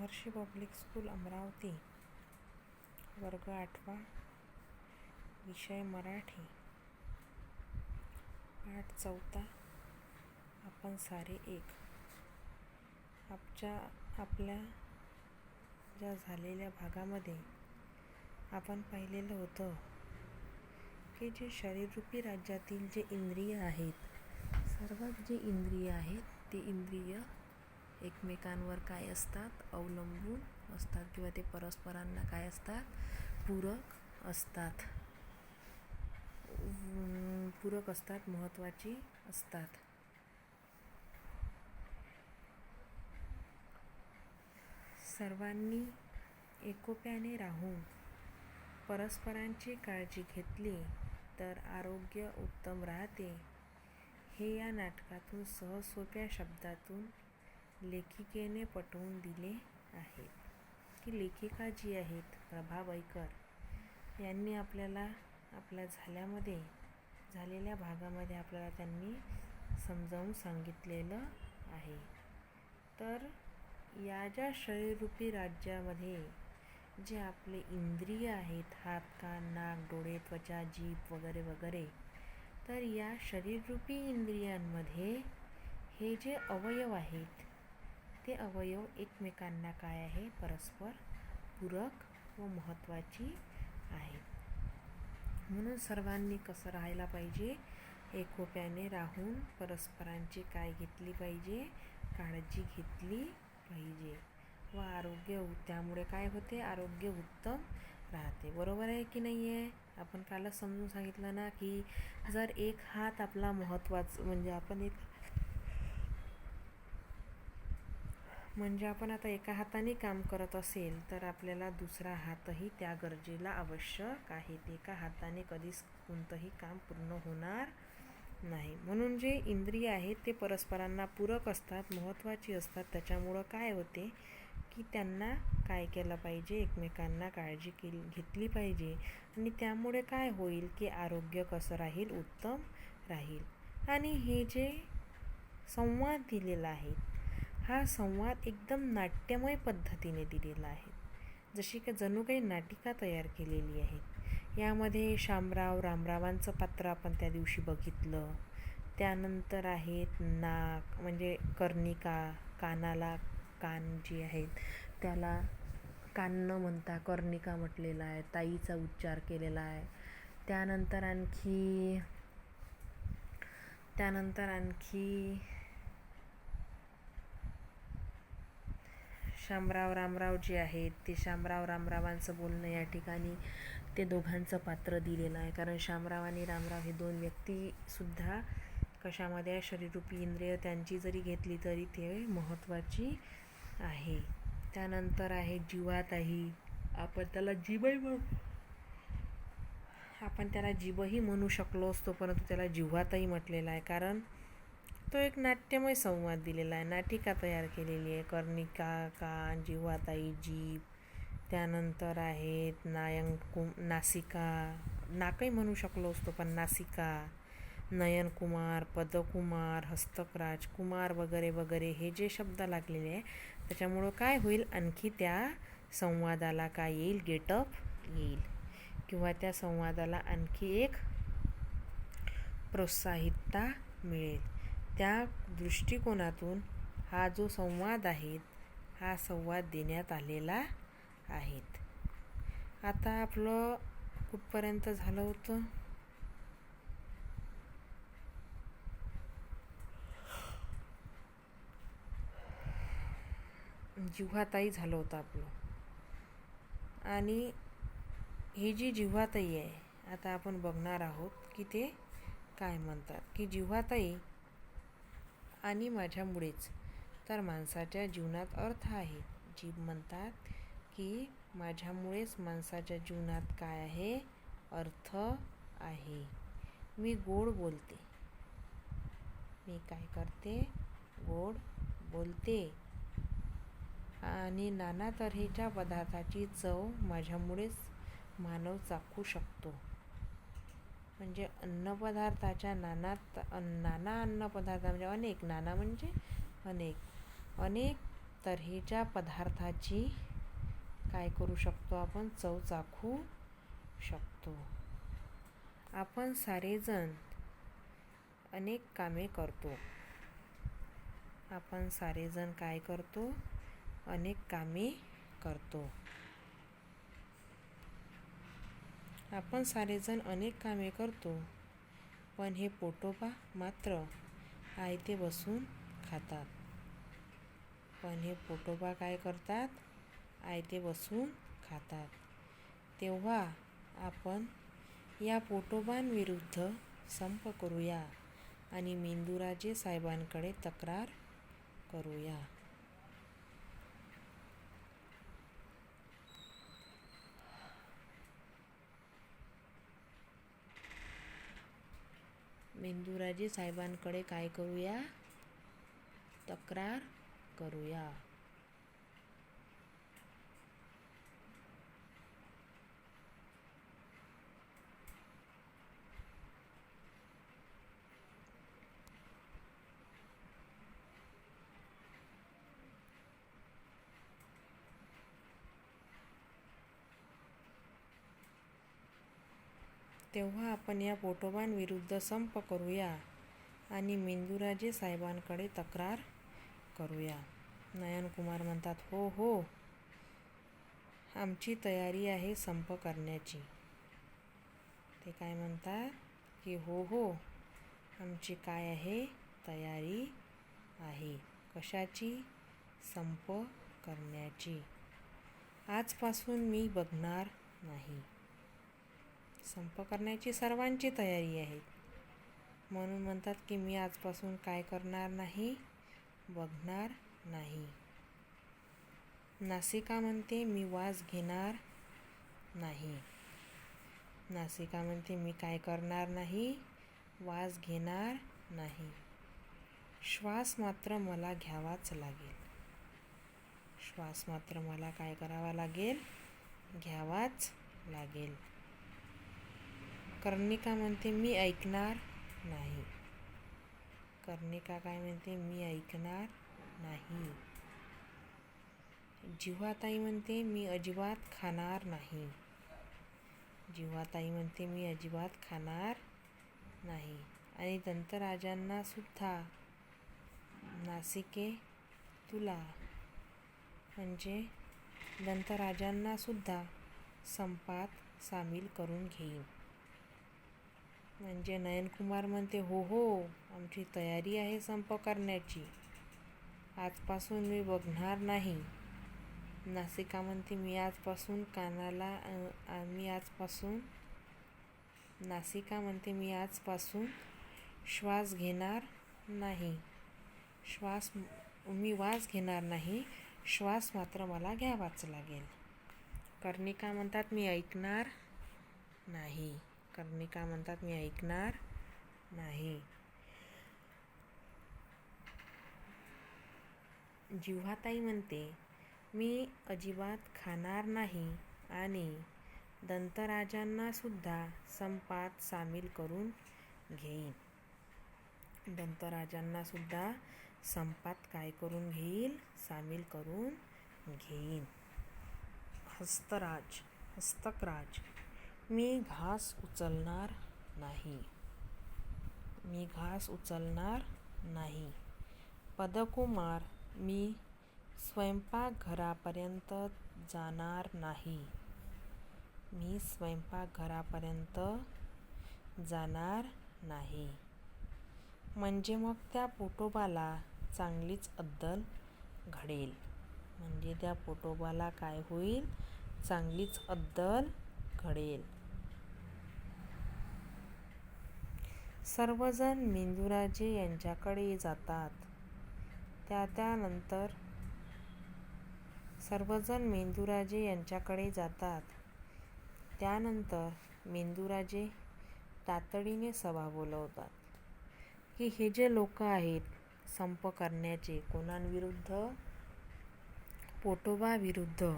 महर्षी public school Amravati, वर्ग 8वा, विषय मराठी, पाठ 4, आपण सारे एक. आपल्या ज्या झालेल्या भागामध्ये आपण पाहिलेलं होतं की जे शरीररूपी राज्यातील जे इंद्रिय आहेत, सर्वात जे इंद्रिय आहेत ते इंद्रिय एकमेकांवर काय असतात, अवलंबून असतात किंवा ते परस्परांना काय असतात, पूरक असतात. महत्त्वाची असतात. सर्वांनी एकोप्याने राहून परस्परांची काळजी घेतली तर आरोग्य उत्तम राहते. हे या नाटकातून सहज सोप्या शब्दातून लेखिकेने पटवून दिले आहे. की लेखिका जी आहेत प्रभा बैकर यांनी आपल्याला आपल्या झालेल्या भागामध्ये आपल्याला त्यांनी समजावून सांगितलेलं आहे. तर या ज्या शरीररूपी राज्यामध्ये जे आपले इंद्रिय आहेत, हात, कान, नाक, डोळे, त्वचा, जीभ वगैरे वगैरे, तर या शरीररूपी इंद्रियांमध्ये हे जे अवयव आहेत ते अवयव एकमेकांना काय आहे, परस्पर पूरक व महत्त्वाची आहेत. म्हणून सर्वांनी कसं राहायला पाहिजे, एकोप्याने राहून परस्परांची काय घेतली पाहिजे, काळजी घेतली पाहिजे व त्यामुळे काय होते, आरोग्य उत्तम राहते. बरोबर आहे की नाही आहे? आपण कालच समजून सांगितलं ना की जर एक हात आपला महत्त्वाचा म्हणजे आपण आता एका हाताने काम करत असेल तर आपल्याला दुसरा हातही त्या गरजेला आवश्यक आहे. एका हाताने कधीच कोणतंही काम पूर्ण होणार नाही. म्हणून जे इंद्रिय आहेत ते परस्परांना पूरक असतात, महत्त्वाची असतात. त्याच्यामुळं काय होते की त्यांना काय केलं पाहिजे, एकमेकांना काळजी घेतली पाहिजे आणि त्यामुळे काय होईल की आरोग्य कसं राहील, उत्तम राहील. आणि हे जे संवाद दिलेला आहे, हा संवाद एकदम नाट्यमय पद्धतीने दिलेला आहे. जशी की जणू काही नाटिका तयार केलेली आहे. यामध्ये शामराव, रामरावांचं पात्र आपण त्या दिवशी बघितलं. त्यानंतर आहेत नाक म्हणजे कर्णिका, कानाला कान जे आहेत त्याला कान न म्हणता कर्णिका म्हटलेला आहे, ताईचा उच्चार केलेला आहे. त्यानंतर आणखी शामराव रामराव जे आहेत ते शामराव रामरावांचं बोलणं या ठिकाणी ते दोघांचं पात्र दिलेलं आहे. कारण शामराव आणि रामराव हे दोन व्यक्तीसुद्धा कशामध्ये शरीररूपी इंद्रिय त्यांची जरी घेतली तरी ते महत्त्वाची आहे. त्यानंतर आहे जीवाताई, आपण त्याला जीवही म्हणू शकलो असतो, परंतु त्याला जिव्हाताई म्हटलेला आहे कारण तो एक नाट्यमय संवाद दिलेला आहे, नाटिका तयार केलेली आहे. कर्णिका, कान, जिव्हाताई, जीभ. त्यानंतर आहेत नासिका, नाकही म्हणू शकलो असतो पण नासिका, नयनकुमार, पदकुमार, हस्तकराज, कुमार वगैरे वगैरे हे जे शब्द लागलेले आहे त्याच्यामुळं काय होईल, आणखी त्या संवादाला काय येईल, गेटअप येईल किंवा त्या संवादाला आणखी एक प्रोत्साहितता मिळेल. त्या दृष्टिकोनातून हा जो संवाद आहे हा संवाद देण्यात आलेला आहे. आता आपलं कुठपर्यंत झालं होतं, जिव्हाताई झालं होतं आपलं. आणि ही जी जिव्हाताई आहे आता आपण बघणार आहोत की ते काय म्हणतात की जिव्हाताई आणि माझ्यामुळेच तर माणसाच्या जीवनात अर्थ आहे. जीभ म्हणतात की माझ्यामुळेच माणसाच्या जीवनात काय आहे, अर्थ आहे. मी गोड बोलते, मी काय करते, गोड बोलते आणि नाना तऱ्हेच्या पदार्थाची चव माझ्यामुळेच मानव चाखू शकतो. म्हणजे अन्नपदार्थाच्या नाना अन्नपदार्थ म्हणजे अनेक, नाना म्हणजे अनेक तऱ्हेच्या पदार्थाची काय करू शकतो आपण? चव चाखू शकतो. आपण सारेजण अनेक कामे करतो. आपण सारेजण काय करतो? अनेक कामे करतो. आपण सारेजण अनेक कामे करतो, पण हे पोटोबा मात्र आयते बसून खातात. पण हे पोटोबा काय करतात? आयते बसून खातात. तेव्हा आपण या पोटोबांविरुद्ध संप करूया आणि मेंदूराजे साहेबांकडे तक्रार करूया. मेंदूराजे साहेबांकडे काय करूया? तक्रार करूया. तेव्हा आपण या पोटोबांविरुद्ध संप करूया आणि मेंदूराजे साहेबांकडे तक्रार करूया. नयनकुमार म्हणतात, हो हो, आमची तयारी आहे संप करण्याची. ते काय म्हणतात की हो हो, आमची काय आहे? तयारी आहे. कशाची? संप करण्याची. आजपासून मी बघणार नाही. संप करण्याची सर्वांची तयारी आहे, म्हणून म्हणतात की मी आजपासून काय करणार नाही? बघणार नाही. नासिका म्हणते मी वास घेणार नाही. नासिका म्हणते मी काय करणार नाही? वास घेणार नाही. श्वास मात्र मला घ्यावाच लागेल. श्वास मात्र मला काय करावा लागेल? घ्यावाच लागेल. कर्णिका म्हणते मी ऐकणार नाही. कर्णिका काय म्हणते? मी ऐकणार नाही. जिव्हाताई म्हणते मी अजिबात खाणार नाही. जिव्हाताई म्हणते मी अजिबात खाणार नाही. आणि दंतराजांना सुद्धा, नासिके तुला म्हणजे दंतराजांना सुद्धा संपात सामील करून घेईन. म्हणजे नयनकुमार म्हणते हो हो, आमची तयारी आहे संप करण्याची. आजपासून मी बघणार नाही. नासिका म्हणते मी आजपासून नासिका म्हणते मी आजपासून श्वास घेणार नाही. मी वास घेणार नाही. श्वास मात्र मला घ्यावाच लागेल. कर्णिका म्हणतात मी ऐकणार नाही. कर्णिका म्हणतात मी ऐकणार नाही. जिव्हाताई म्हणते मी अजिबात खाणार नाही आणि दंतराजांना सुद्धा संपात सामील करून घेईन. दंतराजांना सुद्धा संपात काय करून घेईल? सामील करून घेईन. हस्तकराज मी घास उचलणार नाही. मी घास उचलणार नाही. पदकुमार मी स्वयंपाकघरापर्यंत जाणार नाही. मी स्वयंपाकघरापर्यंत जाणार नाही. म्हणजे मग त्या पोटोबाला चांगलीच अद्दल घडेल. म्हणजे त्या पोटोबाला काय होईल? चांगलीच अद्दल घडेल. सर्वजण मेंदूराजे यांच्याकडे जातात. त्यानंतर सर्वजण मेंदूराजे यांच्याकडे जातात. त्यानंतर मेंदूराजे तातडीने सभा बोलवतात की हे जे लोक आहेत संप करण्याचे, कोणाविरुद्ध? पोटोबा विरुद्ध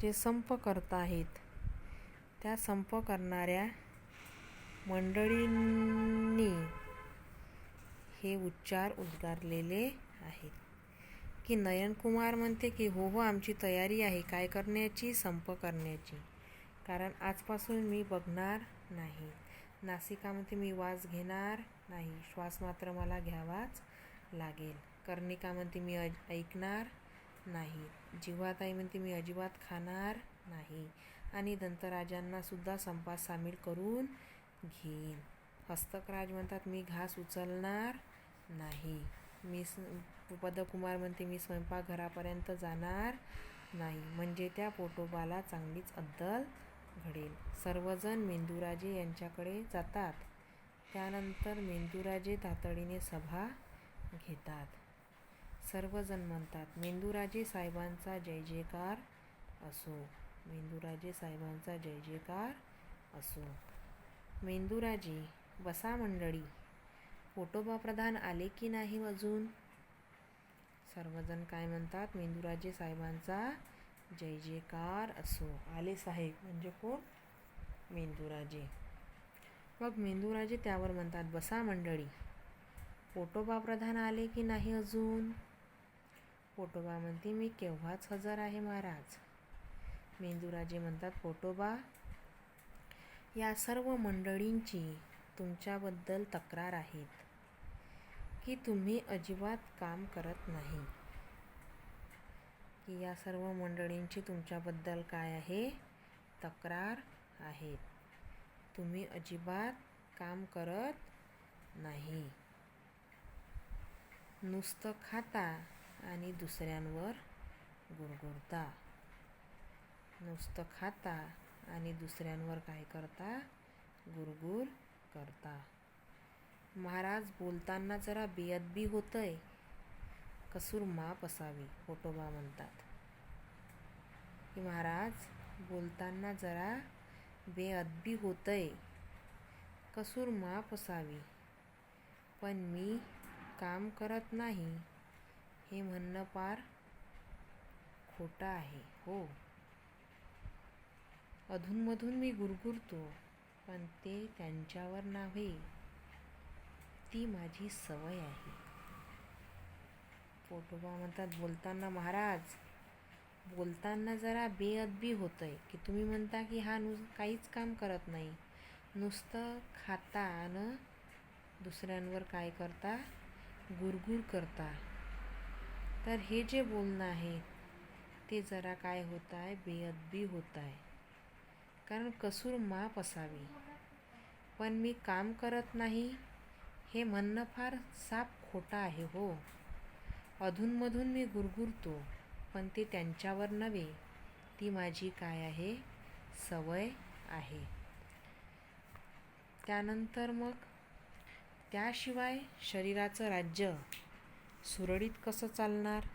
जे संप करत आहेत, त्या संप करणाऱ्या मंडळींनी हे उच्चार उद्गारलेले आहेत की नयनकुमार म्हणते की हो हो आमची तयारी आहे. काय करण्याची? संप करण्याची. कारण आजपासून मी बघणार नाही. नासिका म्हणते मी वास घेणार नाही. श्वास मात्र मला घ्यावाच लागेल. कर्णिका म्हणते मी ऐकणार नाही. जिव्हाताई म्हणते मी अजिबात खाणार नाही आणि दंतराजांना सुद्धा संपात सामील करून घेईन. हस्तकराज म्हणतात मी घास उचलणार नाही. पदकुमार म्हणते मी स्वयंपाकघरापर्यंत जाणार नाही. म्हणजे त्या पोटोबाला चांगलीच अद्दल घडेल. सर्वजण मेंदूराजे यांच्याकडे जातात. त्यानंतर मेंदूराजे तातडीने सभा घेतात. सर्वजण म्हणतात मेंदूराजे साहेबांचा जय जयकार असो. मेंदूराजे साहेबांचा जय जयकार असो. मेंदूराजे बसा मंडळी. पोटोबा प्रधान आले की नाही अजून? सर्वजण काय म्हणतात? मेंदूराजे साहेबांचा जय जयकार असो. आले साहेब म्हणजे कोण? मेंदूराजे. मग मेंदूराजे त्यावर म्हणतात बसा मंडळी. पोटोबा प्रधान आले की नाही अजून? पोटोबा म्हणते मी केव्हाच हजर आहे महाराज. मेंदूराजे म्हणतात पोटोबा या सर्व मंडळींची तुमच्याबद्दल तक्रार आहेत की तुम्ही अजिबात काम करत नाही. की या सर्व मंडळींची तुमच्याबद्दल काय आहे? तक्रार आहेत. तुम्ही अजिबात काम करत नाही. नुसतं खाता आणि दुसऱ्यांवर गुरगुरता. नुसतं खाता आणि दुसऱ्यांवर काय करता? गुरगुर करता. महाराज बोलताना जरा बेअदबी होतंय. कसूर माप असावी. पोटोबा म्हणतात की महाराज बोलताना जरा बेअदबी होतंय. कसूर माप असावी. पण मी काम करत नाही हे म्हणणं फार खोटं आहे हो. अधूनमधून मी गुरगुरतो पण ते त्यांच्यावर नव्हे. ती माझी सवय आहे. पोटोबा म्हणतात बोलताना महाराज बोलताना जरा बेअदबी होतंय. की तुम्ही म्हणता की हा काहीच काम करत नाही. नुसतं खाता आणि दुसऱ्यांवर काय करता? गुरगुर करता. तर हे जे बोलणं आहे ते जरा काय होत आहे? बेअदबी होत आहे. कारण कसूर माप असावी. पण मी काम करत नाही हे म्हणणं फार साफ खोटं आहे हो. अधूनमधून मी गुरगुरतो पण ते त्यांच्यावर नव्हे. ती माझी काय आहे? सवय आहे. त्यानंतर मग त्याशिवाय शरीराचं राज्य सुरळीत कसं चालणार?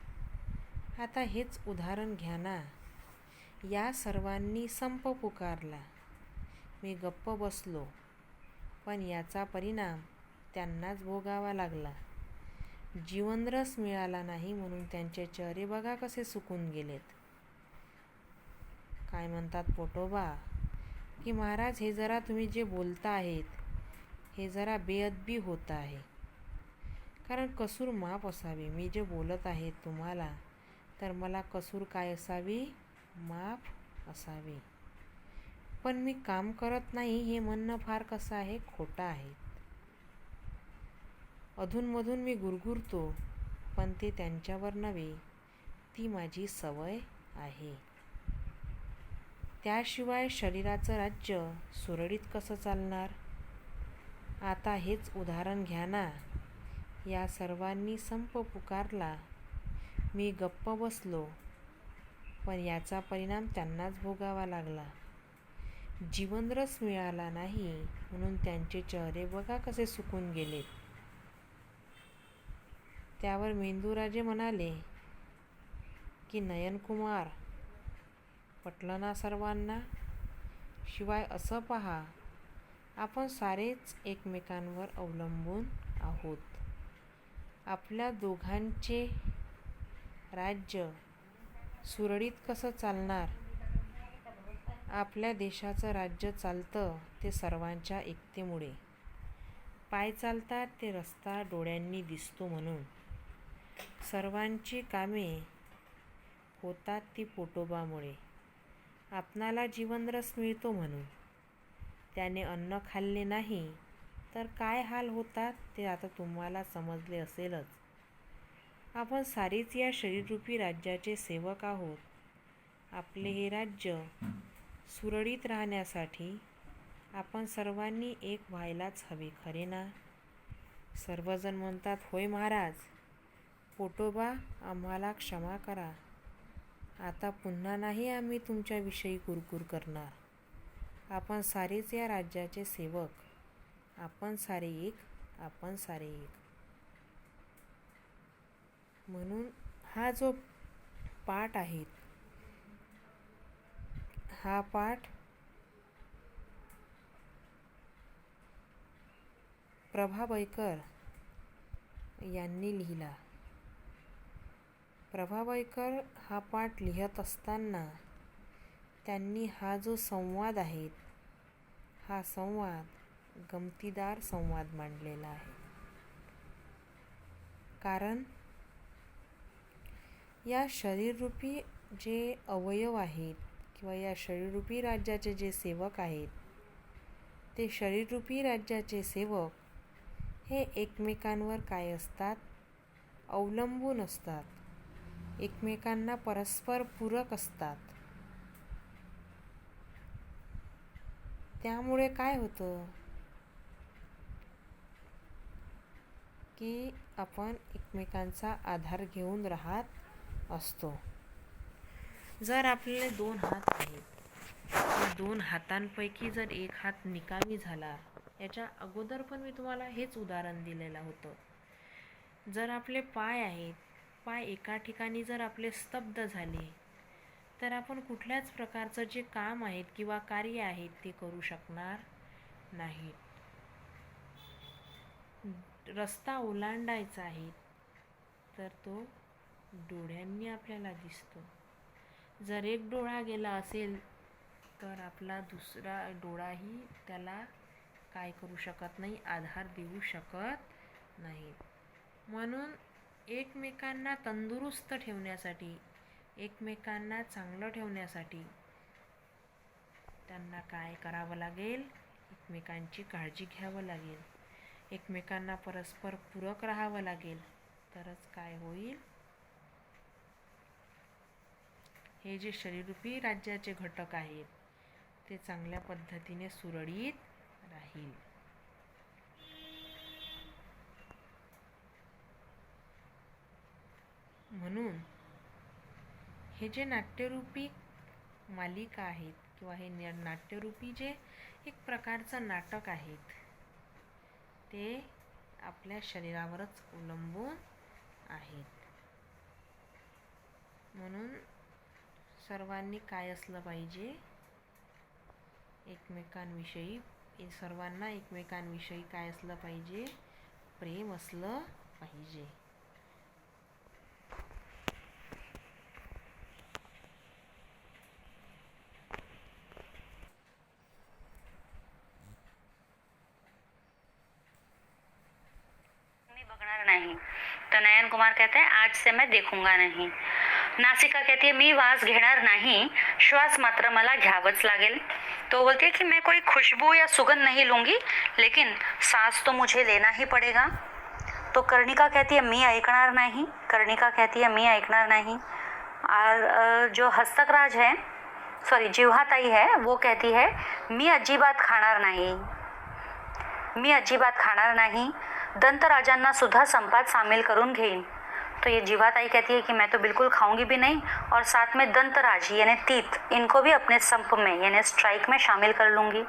आता हेच उदाहरण घ्या ना. या सर्वांनी संप पुकारला. मी गप्प बसलो पण याचा परिणाम त्यांनाच भोगावा लागला. जीवनरस मिळाला नाही म्हणून त्यांचे चेहरे बघा कसे सुकून गेलेत. काय म्हणतात पोटोबा की महाराज हे जरा तुम्ही जे बोलता आहेत हे जरा बेअदबी होत आहे. कारण कसूर माप असावी. मी जे बोलत आहे तुम्हाला तर मला कसूर काय असावी? माफ असावी. पण मी काम करत नाही हे म्हणणं फार कसं आहे? खोटं आहे. अधूनमधून मी गुरगुरतो पण ते त्यांच्यावर नव्हे. ती माझी सवय आहे. त्याशिवाय शरीराचं राज्य सुरळीत कसं चालणार? आता हेच उदाहरण घ्या ना. या सर्वांनी संप पुकारला. मी गप्प बसलो पण याचा परिणाम त्यांनाच भोगावा लागला. जीवनरस मिळाला नाही म्हणून त्यांचे चेहरे बघा कसे सुकून गेलेत. त्यावर मेंदूराजे म्हणाले की नयनकुमार पटलं ना सर्वांना? शिवाय असं पहा आपण सारेच एकमेकांवर अवलंबून आहोत. आपल्या दोघांचे राज्य सुरळीत कसं चालणार? आपल्या देशाचं राज्य चालतं ते सर्वांच्या एकतेमुळे. पाय चालतात ते रस्ता डोळ्यांनी दिसतो म्हणून. सर्वांची कामे होतात ती पोटोबामुळे. आपणाला जीवनरस मिळतो म्हणून. त्याने अन्न खाल्ले नाही तर काय हाल होतात ते आता तुम्हाला समजले असेलच. आपण सारीच या शरीररूपी राज्याचे सेवक आहोत. आपले हे राज्य सुरळीत राहण्यासाठी आपण सर्वांनी एक व्हायलाच हवे, खरे ना? सर्वजण म्हणतात, होय महाराज. पोटोबा, आम्हाला क्षमा करा. आता पुन्हा नाही आम्ही तुमच्याविषयी कुरकुर करणार. आपण सारेच या राज्याचे सेवक. आपण सारे एक, आपण सारे एक. म्हणून हा जो पाठ आहे, हा पाठ प्रभावळकर यांनी लिहिला. प्रभावळकर हा पाठ लिहत असताना त्यांनी हा जो संवाद आहे, हा संवाद गमतीदार संवाद मांडलेला आहे. कारण या शरीररूपी जे अवयव आहेत किंवा या शरीररूपी राज्याचे जे सेवक आहेत, ते शरीररूपी राज्याचे सेवक हे एकमेकांवर काय असतात? अवलंबून असतात. एकमेकांना परस्पर पूरक असतात. त्यामुळे काय होतं की आपण एकमेकांचा आधार घेऊन राहत असतो. जर आपले 2 हात आहेत, या 2 हातांपैकी जर एक हात निकामी झाला, याच्या अगोदर पण मी तुम्हाला हेच उदाहरण दिलेलं होतं. जर आपले पाय आहेत, पाय एका ठिकाणी जर आपले स्तब्ध झाले तर आपण कुठल्याच प्रकारचं जे काम आहेत किंवा कार्य आहेत ते करू शकणार नाहीत. रस्ता ओलांडायचा आहे तर तो डोळ्यांनी आपल्याला दिसतो. जर एक डोळा गेला असेल तर आपला दुसरा डोळाही त्याला काय करू शकत नाही, आधार देऊ शकत नाही. म्हणून एकमेकांना तंदुरुस्त ठेवण्यासाठी, एकमेकांना चांगलं ठेवण्यासाठी त्यांना काय करावं लागेल? एकमेकांची काळजी घ्यावं लागेल. एकमेकांना परस्पर पूरक राहावं लागेल. तरच काय होईल? हे जे शरीररूपी राज्याचे घटक आहेत ते चांगल्या पद्धतीने सुरळीत राहील. म्हणून हे जे नाट्यरूपी मालिका आहेत किंवा हे नाट्यरूपी जे एक प्रकारचं नाटक आहेत, ते आपल्या शरीरावरच अवलंबून आहेत. म्हणून सर्वांनी काय असलं पाहिजे? सर्वांना एकमेकांविषयी काय असलं पाहिजे? प्रेम असलं पाहिजे. नहीं तो नयन कुमार कहते हैं आज से मैं देखूंगा नहीं. नासिका कहती है मी वास घेणार नहीं, श्वास मात्र मला घ्यावंच लागेल. तो बोलती है कि मैं कोई खुशबू या सुगंध नहीं लूंगी, लेकिन सांस तो मुझे लेना ही पड़ेगा. तो कर्णिका कहती है मी ऐकणार नहीं. कर्णिका कहती है मी ऐकणार नहीं. और जो हस्तकराज है, सॉरी जिव्हाताई है, वो कहती है मी अजिबात खाणार नाही. मी अजिबात खाणार नाही. दंतराजांना सुद्धा संपात सामील करून घेईन. तो ये जिव्हाताई कहती है कि मैं तो बिल्कुल खाऊंगी भी नहीं और साथ में दंतराज यानी तीत, इनको भी अपने संप में यानी स्ट्राइक में शामिल कर लूंगी.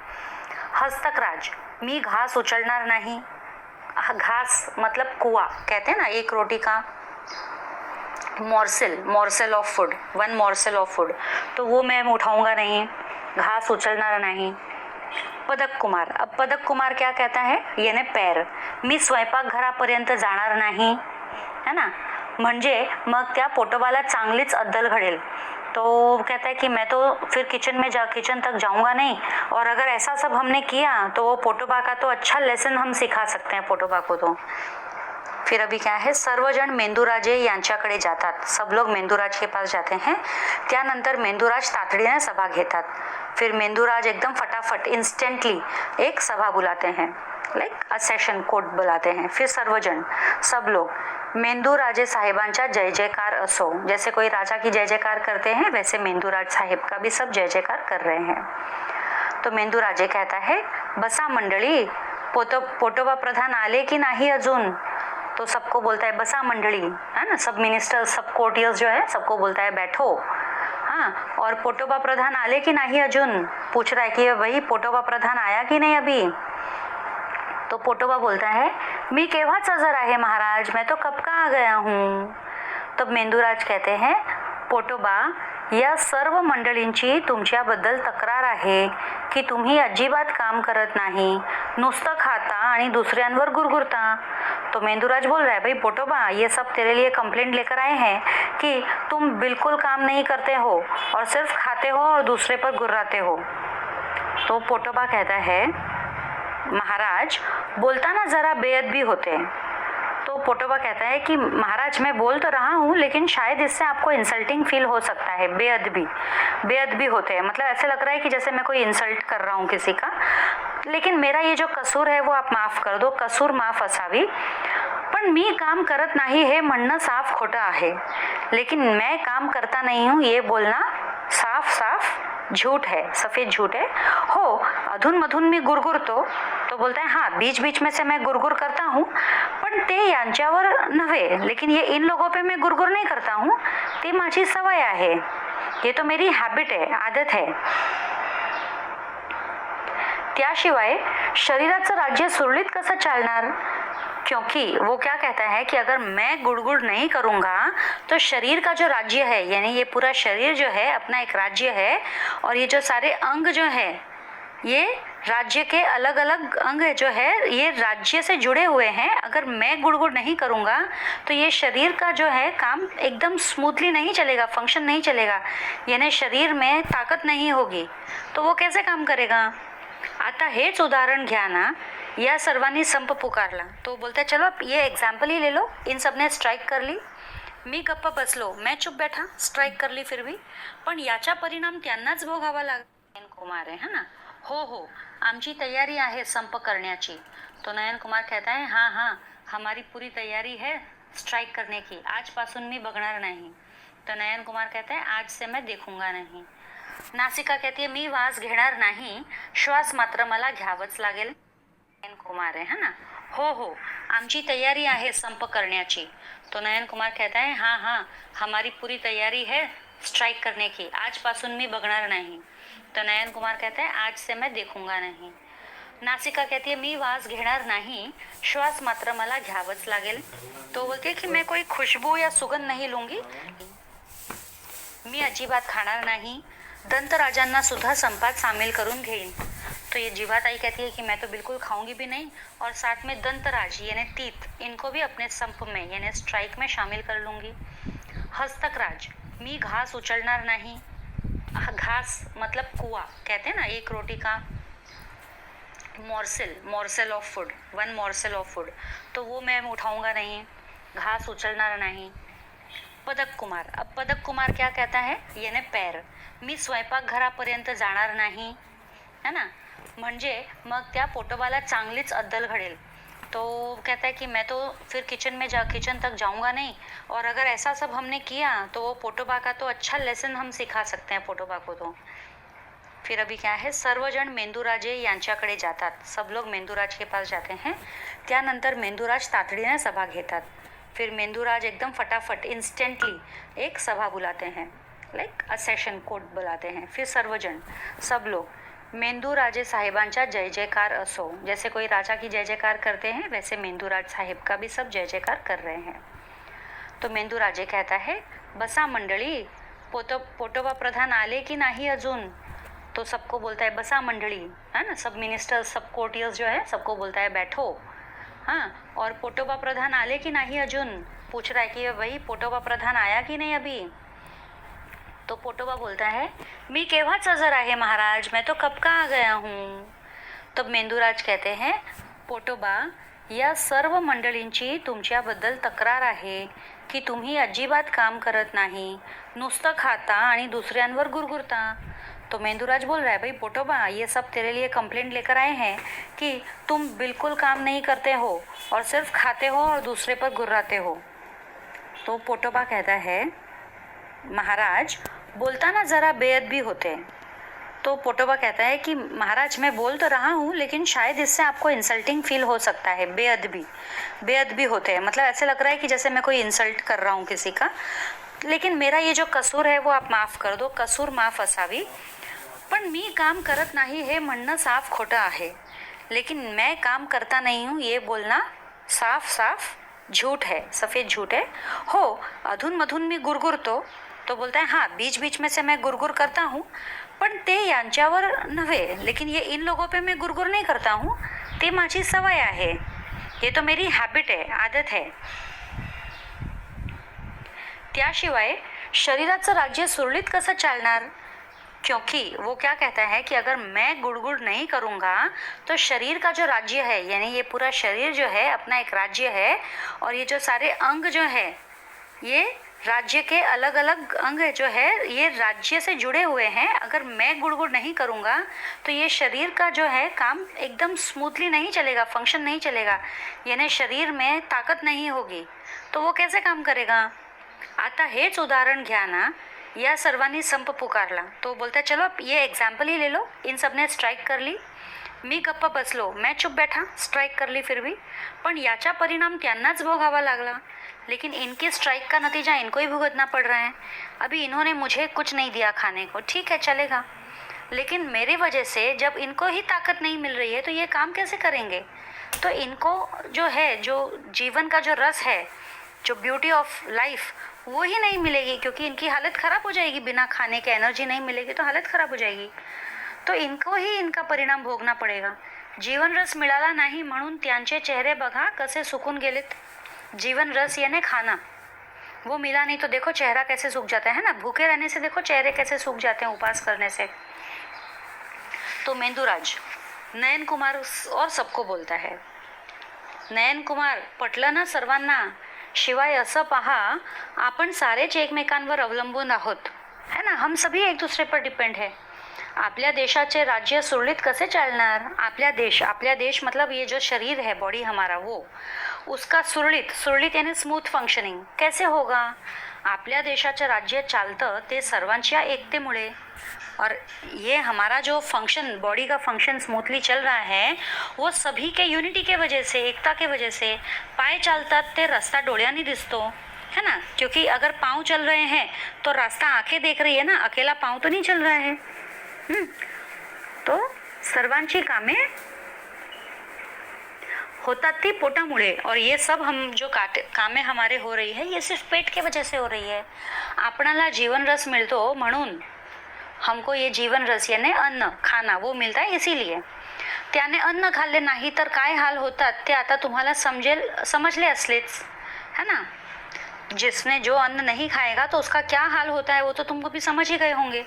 हस्तकराज, मी घास उचलणार नहीं. घास मतलब कुआ कहते हैं ना, एक रोटी का morsel of food, 1 मॉर्सेल of food, तो वो मैं उठाऊंगा नहीं. घास उचलणार नहीं. पदक कुमार, अब पदक कुमार क्या कहता है, याने पैर, मी स्वयंपाकघरापर्यंत जाणार नाही, है ना. म्हणजे मग त्या पोटोबाला चांगलीच अद्दल घडेल. तो कहता है कि मैं तो फिर किचन तक जाऊंगा नहीं. और अगर ऐसा सब हमने किया तो वो पोटोबा का तो अच्छा लेसन हम सिखा सकते हैं पोटोबा को. तो फिर अभी क्या है, सर्वजण मेंदूराजे यांच्याकडे जातात. सब लोग मेंदूराज के पास जाते हैं. त्यानंतर मेंदूराज तातडीने सभा घेतात. फिर मेंदूराज एकदम फटाफट इंस्टेंटली एक सभा बुलाते हैं, लाइक अ सेशन कोर्ट बुलाते हैं. फिर सर्वजण सब लोग मेंदूराजे साहेबांचा जय जयकार असो. जैसे कोई राजा की जय जयकार करते हैं वैसे मेंदूराज साहेब का भी सब जय जयकार कर रहे हैं. तो मेंदूराजे कहता है, बसा मंडळी, पोटोबा प्रधान आले की नाही अजून. तो सबको बोलता है बसा मंडली, है ना. सब मिनिस्टर, सब कोर्टियर्स जो है सबको बोलता है बैठो. हाँ, और पोटोबा प्रधान आले की नहीं अजून. पूछ रहा है कि भाई पोटोबा प्रधान आया की नहीं अभी. तो पोटोबा बोलता है, मी केव्हाच हजर आहे महाराज, मैं तो कब का आ गया हूँ. तब मेंदूराज कहते हैं, पोटोबा, या सर्व मंडळींची तुमच्याबद्दल तक्रार आहे की तुम्ही अजिबात काम करत नाही, नुसतं खाता आणि दुसऱ्यांवर गुरगुरता. तो मेंदूराज बोल रहा है, भाई पोटोबा, ये सब तेरे लिए कंप्लेंट लेकर आए हैं कि तुम बिल्कुल काम नहीं करते हो और सिर्फ खाते हो और दूसरे पर गुर्राते हो. तो पोटोबा कहता है, महाराज बोलता ना जरा बेअदबी होते. तो पोटोबा कहता है कि महाराज मैं बोल तो रहा हूँ लेकिन शायद इससे आपको इंसल्टिंग फील हो सकता है. बेअदबी होते हैं, मतलब ऐसे लग रहा है कि जैसे मैं कोई इंसल्ट कर रहा हूँ किसी का. लेकिन मेरा ये जो कसूर है वो आप माफ कर दो, कसूर माफ असावी. पण मी काम करत नाही हे म्हणणं साफ खोटं आहे, लेकिन मैं काम करता नहीं हूँ ये बोलना साफ साफ झूठ है, सफेद झूठ है. हो, अधून मधून मी गुरगुरतो. तो बोलता है, हाँ, बीच बीच में से मैं गुरगुर करता हूँ, पण ते यांच्यावर नव्हे, लेकिन ये इन लोगों पे मैं गुरगुर नहीं करता हूँ, ती माझी सवय आहे, ये तो मेरी हैबिट है, आदत है. त्याशिवाय शरीराचं राज्य सुरळीत कसं चालणार. क्योंकि वो क्या कहता है कि अगर मैं गुड़गुड़ नहीं करूँगा तो शरीर का जो राज्य है, यानी ये पूरा शरीर जो है अपना एक राज्य है, और ये जो सारे अंग जो है ये राज्य के अलग अलग अंग जो है ये राज्य से जुड़े हुए हैं. अगर मैं गुड़गुड़ नहीं करूँगा तो ये शरीर का जो है काम एकदम स्मूथली नहीं चलेगा, फंक्शन नहीं चलेगा, यानी शरीर में ताकत नहीं होगी, तो वो कैसे काम करेगा. आता हेच उदाहरण घ्या ना. या सर्वांनी संप पुकारला. तो बोलता है, चलो ये एग्जाम्पल ही ले लो, इन सब ने स्ट्राईक कर ली, मी गप्प बसलो, मैं चुप बैठा, स्ट्राईक कर ली फिर भी, पण याचा परिणाम त्यांनाच भोगावा लागला. नयन कुमार है ना. हो, आमची तयारी आहे संप करण्याची. तो नयन कुमार कहता है, हाँ हाँ, हमारी पूरी तैयारी है स्ट्राइक करने की, आजपासून मी बघणार नाही. तो नयन कुमार कहता है, आज से मैं देखूंगा नहीं. नासिका कहती है, मी वास घेणार नाही, श्वास मात्र मला घ्यावंच लागेल. नयन कुमार है ना. हो, आमची तैयारी आहे संप करण्याची. तो नयन कुमार कहता है, हाँ हाँ, हमारी पूरी तैयारी है स्ट्राइक करने की, आजपासून मी बघणार नाही. तो नयन कुमार कहता है, आज से मैं देखूंगा नहीं. नासिका कहती है, मी वास घेणार नाही, श्वास मात्र मला घ्यावंच लागेल. तो बोलती है कि मैं कोई खुशबू या सुगंध नहीं लूंगी, मी अजिबात खाणार नाही, दंतराजांना सुद्धा संपात सामील करून घेईन. तो ये जीवाताई कहती है कि मैं तो बिल्कुल खाऊंगी भी नहीं, और साथ में दंतराज यानी तीत, इनको भी अपने संप में यानी स्ट्राइक में शामिल कर लूंगी. हस्तकराज, मी घास उचलणार नहीं. घास मतलब कुआ कहते हैं ना, एक रोटी का morsel of food, 1 मॉर्सेल of food, तो वो मैं उठाऊंगा नहीं, घास उचलणार नहीं. पदक कुमार, अब पदक कुमार क्या कहता है, यानी पैर, मी स्वयंपाकघरापर्यंत जाणार नाही, है ना. म्हणजे मग त्या पोटोबाला चांगलीच अद्दल घडेल. तो कहता है कि मैं तो फिर किचन तक जाऊंगा नहीं, और अगर ऐसा सब हमने किया तो वो पोटोबा का तो अच्छा लेसन हम सिखा सकते हैं पोटोबा को. तो फिर अभी क्या है, सर्वजण मेंदूराजे यांच्याकडे जातात. सब लोग मेंदूराज के पास जाते हैं. त्यानंतर मेंदूराज तातडीने सभा घेतात. फिर मेंदूराज एकदम फटाफट इंस्टेंटली एक सभा बुलाते हैं, लाइक अ सेशन कोर्ट बुलाते हैं. फिर सर्वजण सब लोग मेंदूराजे साहेबांचा जय जयकार असो. जैसे कोई राजा की जय जयकार करते हैं वैसे मेंदूराज साहेब का भी सब जय जयकार कर रहे हैं. तो मेंदूराजे कहता है, बसा मंडळी, पोटोबा प्रधान आले की नाही अजून. तो सबको बोलता है बसा मंडळी, है ना. सब मिनिस्टर, सब कोर्टियर्स जो है सबको बोलता है बैठो. हाँ, और पोटोबा प्रधान आले की नहीं अजून. पूछ रहा है कि भाई पोटोबा प्रधान आया की नहीं अभी. तो पोटोबा बोलता है, मी केव्हाच हजर आहे महाराज, मैं तो कब का आ गया हूँ. तब मेंदूराज कहते हैं, पोटोबा, या सर्व मंडळींची तुमच्याबद्दल तक्रार आहे की तुम्ही अजिबात काम करत नाही, नुसतं खाता आणि दुसऱ्यांवर गुरगुरता. तो मेंदुराज बोल रहा है, भाई पोटोबा, ये सब तेरे लिए कंप्लेंट लेकर आए हैं कि तुम बिल्कुल काम नहीं करते हो और सिर्फ खाते हो और दूसरे पर गुर्राते हो. तो पोटोबा कहता है, महाराज बोलता ना ज़रा बेअदबी होते. तो पोटोबा कहता है कि महाराज मैं बोल तो रहा हूँ, लेकिन शायद इससे आपको इंसल्टिंग फील हो सकता है. बेअदबी होते हैं मतलब ऐसे लग रहा है कि जैसे मैं कोई इंसल्ट कर रहा हूँ किसी का, लेकिन मेरा ये जो कसूर है वो आप माफ कर दो, कसूर माफ असावी. पण मी काम करत नाही हे म्हणणं साफ खोटं आहे, लेकिन मैं काम करता नहीं हूँ ये बोलना साफ झूठ है, सफ़ेद झूठ है. हो, अधूनमधून मी गुरगुरतो. तो बोलता है हाँ, बीच बीच में से मैं गुरगुर करता हूँ, पण ते यांच्यावर नव्हे, लेकिन ये इन लोगों पे मैं गुरगुर नहीं करता हूँ, ते माझी सवय आहे, ये तो मेरी हॅबिट आहे, आदत है. त्याशिवाय शरीराचं राज्य सुरळीत कसं चालणार? क्योंकि वो क्या कहता है कि अगर मैं गुड़गुड़ नहीं करूँगा तो शरीर का जो राज्य है, यानी ये पूरा शरीर जो है अपना एक राज्य है, और ये जो सारे अंग जो है ये राज्य के अलग अलग अंग जो है ये राज्य से जुड़े हुए हैं. अगर मैं गुड़गुड़ नहीं करूँगा तो ये शरीर का जो है काम एकदम स्मूथली नहीं चलेगा, फंक्शन नहीं चलेगा, यानी शरीर में ताकत नहीं होगी, तो वो कैसे काम करेगा? आता हेच उदाहरण घ्या ना. या सर्वांनी संप पुकारला. तो बोलता है चलो आप ये एग्जाम्पल ही ले लो, इन सब ने स्ट्राईक कर ली, मी गप्प बसलो, मैं चुप बैठा, स्ट्राइक कर ली फिर भी, पण याचा परिणाम त्यांनाच भोगावा लागला. लेकिन इनकी स्ट्राइक का नतीजा इनको ही भुगतना पड़ रहा है. अभी इन्होंने मुझे कुछ नहीं दिया खाने को, ठीक है चलेगा, लेकिन मेरी वजह से जब इनको ही ताकत नहीं मिल रही है तो ये काम कैसे करेंगे? तो इनको जो है, जो जीवन का जो रस है, जो ब्यूटी ऑफ लाइफ, वो ही नहीं मिलेगी, क्योंकि इनकी हालत ख़राब हो जाएगी. बिना खाने के एनर्जी नहीं मिलेगी तो हालत ख़राब हो जाएगी. तो इनको ही इनका परिणाम भोगना पडेगा. जीवन रस मिळाला नाही म्हणून त्यांचे चेहरे बघा कसे सुकून गेलेत. जीवन रस यानी खाना, वो मिला नहीं तो देखो चेहरा कैसे सूख जाता है ना. भूखे रहने से देखो चेहरे कैसे सूख जाते हैं उपवास करने से. तो मेंदुराज नयन कुमार और सबको बोलता है, नयन कुमार पटलं ना सर्वांना? शिवाय असं पहा, आपण सारेच एकमेकांवर अवलंबून आहोत है ना. हम सभी एक दूसरे पर डिपेंड है. आपल्या देशाचे राज्य सुरळीत कसे चालणार? आपल्या देश मतलब ये जो शरीर है, बॉडी हमारा, वो उसका सुरळीत यानी स्मूथ फंक्शनिंग कैसे होगा? आपल्या देशाचं राज्य चालतं ते सर्वांच्या एकतेमुळे. और ये हमारा जो फंक्शन, बॉडी का फंक्शन स्मूथली चल रहा है, वो सभी के यूनिटी के वजह से, एकता के वजह से. पाय चालतात ते रस्ता डोळ्यांनी दिसतो है ना, क्योंकि अगर पाँव चल रहे हैं तो रास्ता आंखें देख रही है ना, अकेला पाँव तो नहीं चल रहा है. तो सर्वांची कामे होतात ती पोटामुळे. और ये सब हम जो कामे हमारे हो रही है, ये सिर्फ पेट के वजह से हो रही है. आपणाला जीवन रस मिळतो म्हणून हमको ये जीवन रस यानी अन्न, खाना, वो मिलता है इसीलिए. त्याने अन्न खाल्ले नाही तर काय हाल होतात ते आता तुम्हाला समजले असलेच है ना. जिसने जो अन्न नहीं खाएगा तो उसका क्या हाल होता है वो तो तुमको भी समझ ही गए होंगे.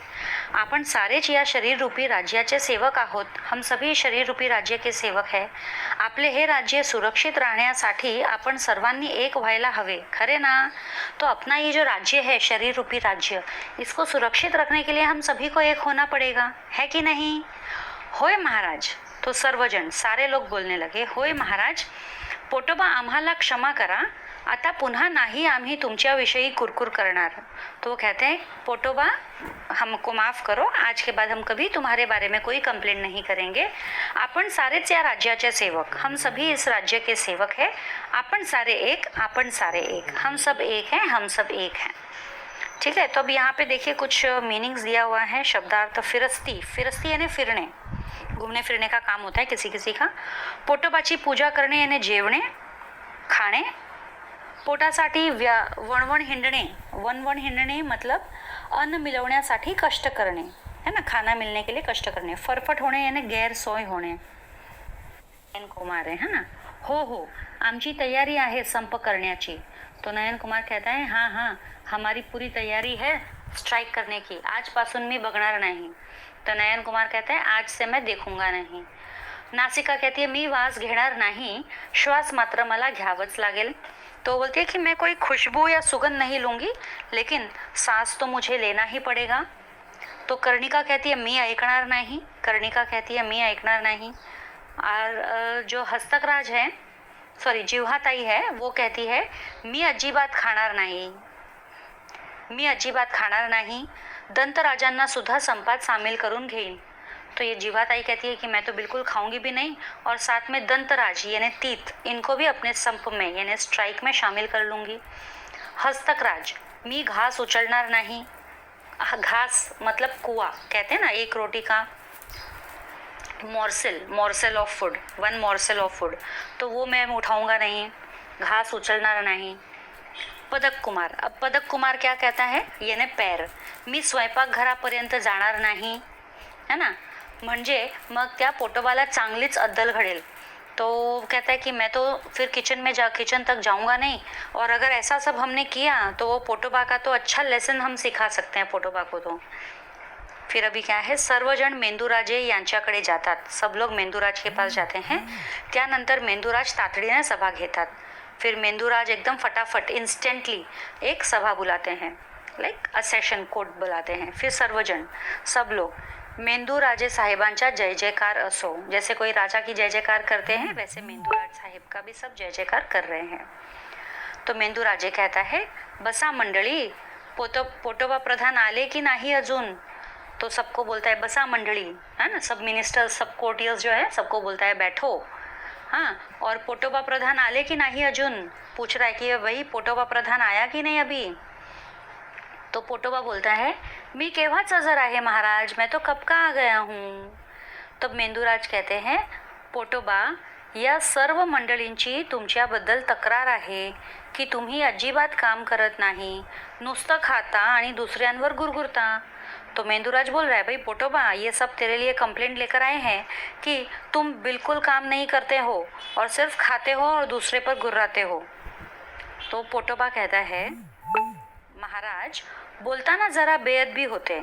आपण सारेच या शरीर रूपी राज्याचे सेवक आहोत. हम सभी शरीर रूपी राज्य के सेवक है. आपले हे राज्य सुरक्षित राहण्यासाठी आपण सर्वांनी एक व्हायला हवे, खरे ना. तो अपना ये जो राज्य है, शरीर रूपी राज्य, इसको सुरक्षित रखने के लिए हम सभी को एक होना पड़ेगा, है कि नहीं? होय महाराज. तो सर्वजण, सारे लोग बोलने लगे, होय महाराज, पोटोबा आम्हाला क्षमा करा, आता पुन्हा नाही आम्ही तुमच्याविषयी कुरकुर करणार. तो कहते हैं पोटोबा हमको माफ़ करो, आज के बाद हम कभी तुम्हारे बारे में कोई कंप्लेंट नहीं करेंगे. आपण सारेच या राज्याचे सेवक, हम सभी इस राज्य के सेवक हैं. आपण सारे एक, हम सब एक हैं, हम सब एक हैं. ठीक है. तो अब यहाँ पे देखिए कुछ मीनिंग्स दिया हुआ है. शब्दार्थ फिरस्ती यानी फिरणे, घूमने फिरने का काम होता है किसी किसी का. पोटोबाची पूजा करणे यानी जेवणे, खाणे. पोटासाठी वणवण हिंडणे मतलब अन्न मिळवण्यासाठी कष्ट करणे है ना, खाना मिलने के लिए कष्ट करणे. फरफट होणे यानी गैरसोय होणे. नयन कुमार है ना, हो आमची तयारी आहे संप करण्याची. तो नयन कुमार कहता है हाँ हमारी पूरी तैयारी है स्ट्राइक करने की, आज पासून मी बघणार नहीं. तो नयन कुमार कहते हैं आज से मैं देखूंगा नहीं. नासिका कहती है मी वास घेणार नहीं, श्वास मात्र मला घ्यावंच लागेल. तो बोलती है कि मैं कोई खुशबू या सुगंध नहीं लूंगी, लेकिन सांस तो मुझे लेना ही पड़ेगा. तो कर्णिका कहती है मी ऐकणार नाही. कर्णिका कहती है मी ऐकणार नहीं. और जो हस्तकराज है, सॉरी जिव्हाताई है, वो कहती है मी अजिबात खाणार नाही. मी अजिबात खाणार नाही. दंतराजांना सुद्धा संपात सामील करून घेईन. तो ये जिव्हाताई कहती है कि मैं तो बिल्कुल खाऊंगी भी नहीं, और साथ में दंतराज यानी तीत, इनको भी अपने संप में यानी स्ट्राइक में शामिल कर लूंगी. हस्तकराज, मी घास उचलणार नहीं. घास मतलब कुआ कहते हैं ना, एक रोटी का morsel of food, one morsel of food, तो वो मैं उठाऊंगा नहीं. घास उचलणार नहीं. पदक कुमार, अब पदक कुमार क्या कहता है, याने पैर, मी स्वयंपाकघरापर्यंत जाणार नाही, है ना, म्हणजे मग त्या पोटोबाला चांगलीच अद्दल घडेल. तो कहता है कि मैं तो फिर किचन तक जाऊंगा नहीं, और अगर ऐसा सब हमने किया तो वो पोटोबा का तो अच्छा लेसन हम सिखा सकते हैं पोटोबा को. तो फिर अभी क्या है, सर्वजण मेंदुराजे यांच्याकडे जातात. सब लोग मेंदुराज के पास जाते हैं. त्यानंतर मेंदुराज तातडीने सभा घेतात. फिर मेंदुराज एकदम फटाफट इंस्टेंटली एक सभा बुलाते हैं, लाइक अ सेशन कोर्ट बुलाते हैं. फिर सर्वजण, सब लोग, मेंदुराजे साहेबांचा जय जयकार असो. जैसे कोई राजा की जय जयकार करते हैं, वैसे मेंदुराज साहेब का भी सब जय जयकार कर रहे हैं. तो मेंदुराजे कहता है बसा मंडळी, पोटोबा प्रधान आले की नाही अजून. तो सबको बोलता है बसा मंडळी, है ना, सब मिनिस्टर्स, सब कोर्टियर्स जो है सबको बोलता है बैठो. हाँ, और पोटोबा प्रधान आले की नहीं अजून, पूछ रहा है कि वही पोटोबा प्रधान आया कि नहीं अभी. तो पोटोबा बोलता है मी केव्हाच हजर आहे महाराज, मैं तो कब का आ गया हूँ. तब मेंदुराज कहते हैं पोटोबा, या सर्व मंडळींची तुमच्याबद्दल तक्रार आहे की तुम्ही अजिबात काम करत नाही, नुसतं खाता आणि दुसऱ्यांवर गुरगुरता. तो मेंदुराज बोल रहा है भाई पोटोबा, ये सब तेरे लिए कंप्लेंट लेकर आए हैं कि तुम बिल्कुल काम नहीं करते हो और सिर्फ खाते हो और दूसरे पर गुर्राते हो. तो पोटोबा कहता है महाराज बोलता ना जरा बेअदबी होते.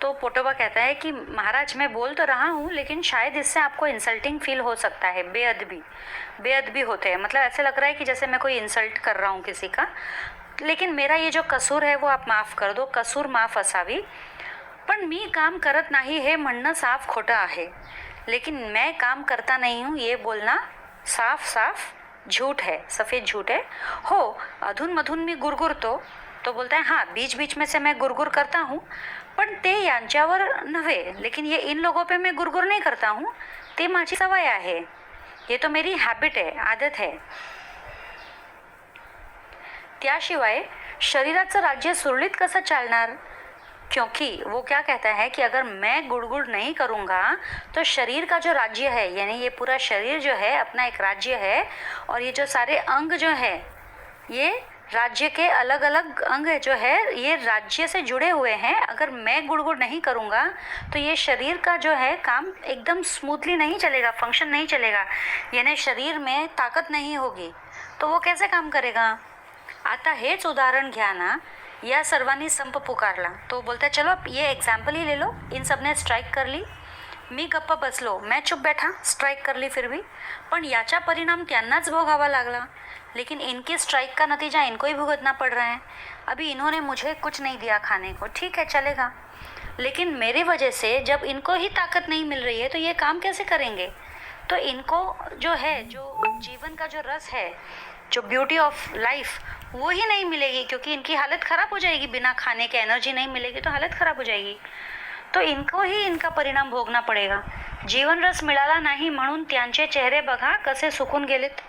तो पोटोबा कहता है कि महाराज मैं बोल तो रहा हूँ, लेकिन शायद इससे आपको इंसल्टिंग फील हो सकता है. बेअदबी होते हैं मतलब ऐसे लग रहा है कि जैसे मैं कोई इंसल्ट कर रहा हूँ किसी का, लेकिन मेरा ये जो कसूर है वो आप माफ कर दो, कसूर माफ असावी. पण मी काम करत नाही हे म्हणणं साफ खोटं आहे, लेकिन मैं काम करता नहीं हूँ ये बोलना साफ झूठ है, सफ़ेद झूठ है. हो, अधूनमधून मी गुरगुरतो. तो बोलता है हाँ, बीच में से मैं गुरगुर करता हूँ, पण ते यांच्यावर नव्हे, लेकिन ये इन लोगों पे मैं गुरगुर नहीं करता हूँ, ते माझी सवय आहे, ये तो मेरी हैबिट है, आदत है. त्याशिवाय शरीराचं राज्य सुरळीत कसं चालणार, क्योंकि वो क्या कहता है कि अगर मैं गुड़गुड़ नहीं करूँगा तो शरीर का जो राज्य है, यानी ये पूरा शरीर जो है अपना एक राज्य है, और ये जो सारे अंग जो है ये राज्य के अलग अलग अंग जो है ये राज्य से जुड़े हुए हैं. अगर मैं गुड़गुड़ नहीं करूँगा तो ये शरीर का जो है काम एकदम स्मूथली नहीं चलेगा, फंक्शन नहीं चलेगा, यानी शरीर में ताकत नहीं होगी, तो वो कैसे काम करेगा. आता हेच उदाहरण घ्या ना, या सर्वांनी संप पुकारला. तो बोलता है चलो ये एग्जाम्पल ही ले लो, इन सब ने स्ट्राइक कर ली, मी गप्प बसलो, मैं चुप बैठा, स्ट्राइक कर ली फिर भी, पण याचा परिणाम त्यांनाच भोगावा लागला. लेकिन इनकी स्ट्राइक का नतीजा इनको ही भुगतना पड़ रहा है. अभी इन्होंने मुझे कुछ नहीं दिया खाने को, ठीक है चलेगा, लेकिन मेरी वजह से जब इनको ही ताकत नहीं मिल रही है तो ये काम कैसे करेंगे. तो इनको जो है, जो जीवन का जो रस है, जो ब्यूटी ऑफ लाइफ, वो ही नहीं मिलेगी, क्योंकि इनकी हालत ख़राब हो जाएगी. बिना खाने के एनर्जी नहीं मिलेगी तो हालत ख़राब हो जाएगी. तो इनको ही इनका परिणाम भोगना पडेगा. जीवन रस मिळाला नाही म्हणून त्यांचे चेहरे बघा कसे सुकून गेलेत.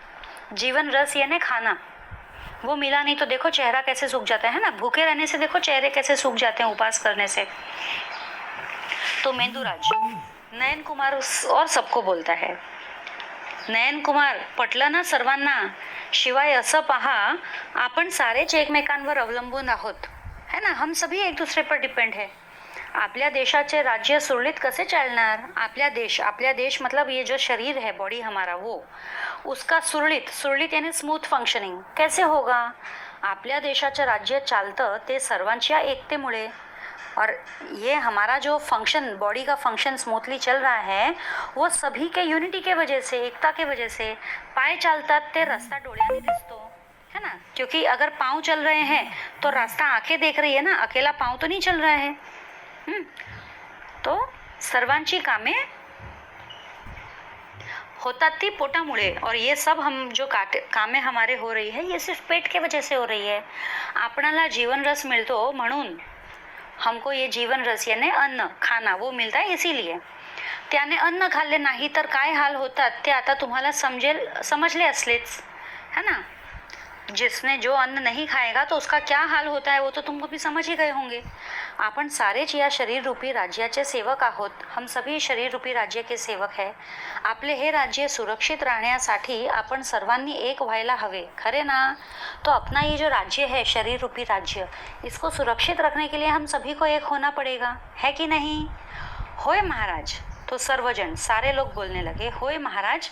जीवन रस यानी खाना, वो मिला नहीं तो देखो चेहरा कैसे सूख जाता है ना. भूखे रहने से देखो चेहरे कैसे सूख जाते हैं उपास करने से. तो मेंदुराज नयन कुमार और सबको बोलता है, नयन कुमार पटलं ना सर्वांना. शिवाय असं पहा, आपण सारेच एकमेकांवर अवलंबून आहोत, है ना, हम सभी एक दूसरे पर डिपेंड है. आपल्या देशाचे राज्य सुरळीत कसे चालणार. आपल्या देश मतलब ये जो शरीर है, बॉडी हमारा, वो उसका सुरळीत यानी स्मूथ फंक्शनिंग कैसे होगा. आपल्या देशाचं राज्य चालतं ते सर्वांच्या एकतेमुळे. और ये हमारा जो फंक्शन, बॉडी का फंक्शन स्मूथली चल रहा है वो सभी के यूनिटी के वजह से, एकता के वजह से. पाय चालतात ते रस्ता डोळ्याने दिसतो, है ना. क्योंकि अगर पाँव चल रहे हैं तो रास्ता आंखें देख रही है ना, अकेला पाँव तो नहीं चल रहा है. तो सर्वांची कामे होतात ती पोटामुळे. और ये सब हम जो कामे हमारे हो रही है ये सिर्फ पेट के वजह से हो रही है. आपणाला जीवन रस मिळतो म्हणून, हमको ये जीवन रस यानी अन्न खाना वो मिलता है इसीलिए. त्याने अन्न खाल्ले नाही तर काय हाल होतात ते आता तुम्हाला समजले असलेच, है ना. जिसने जो अन्न नहीं खाएगा तो उसका क्या हाल होता है वो तो तुमको भी समझ ही गए होंगे. आपण सारेच या शरीर रूपी राज्याचे सेवक आहोत. हम सभी शरीर रूपी राज्य के सेवक है. आपले हे राज्य सुरक्षित राहण्यासाठी आपण सर्वांनी एक व्हायला हवे, खरे ना. तो अपना ये जो राज्य है शरीर रूपी राज्य, इसको सुरक्षित रखने के लिए हम सभी को एक होना पड़ेगा, है कि नहीं. होय महाराज. तो सर्वजण, सारे लोग बोलने लगे, होय महाराज,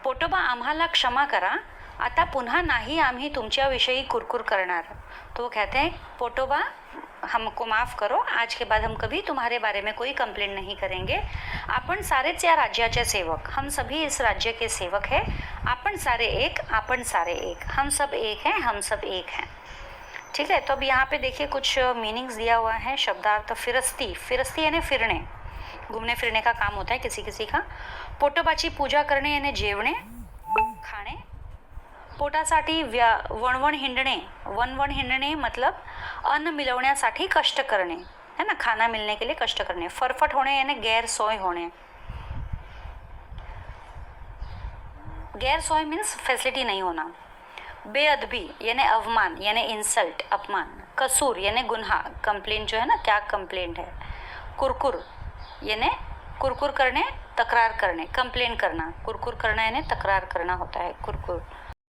पोटोबा आम्हाला क्षमा करा, आता पुन्हा नाही आम्ही तुमच्याविषयी कुरकुर करणार. तो वो कहते हैं पोटोबा हमको माफ़ करो, आज के बाद हम कभी तुम्हारे बारे में कोई कंप्लेंट नहीं करेंगे. आपण सारेच या राज्याचे सेवक, हम सभी इस राज्य के सेवक हैं. आपण सारे एक, आपण सारे एक, हम सब एक हैं, हम सब एक हैं. ठीक है. तो अब यहाँ पे देखिए कुछ मीनिंग्स दिया हुआ है. शब्दार्थ फिरस्ती. फिरस्ती यानी फिरणे, घूमने फिरने का काम होता है किसी किसी का. पोटोबाची पूजा करणे यानी जेवणे, खाणे. पोटासाठी वणवण हिंडणे. वणवण हिंडणे मतलब अन्न मिळवण्यासाठी कष्ट करणे, है ना. खाना मिलने के लिए कष्ट करणे. फरफट होणे यानी गैरसोय होणे. गैरसोय मीन्स फैसिलिटी नहीं होना. बेअदबी यानी अवमान यानी इंसल्ट, अपमान. कसूर यानी गुन्हा, कंप्लेंट जो है ना, क्या कंप्लेंट है. कुरकुर यानी कुरकुर करने, तकरार करने, कंप्लेन करना. कुरकुर करना यानी तकरार करना होता है, कुरकुर.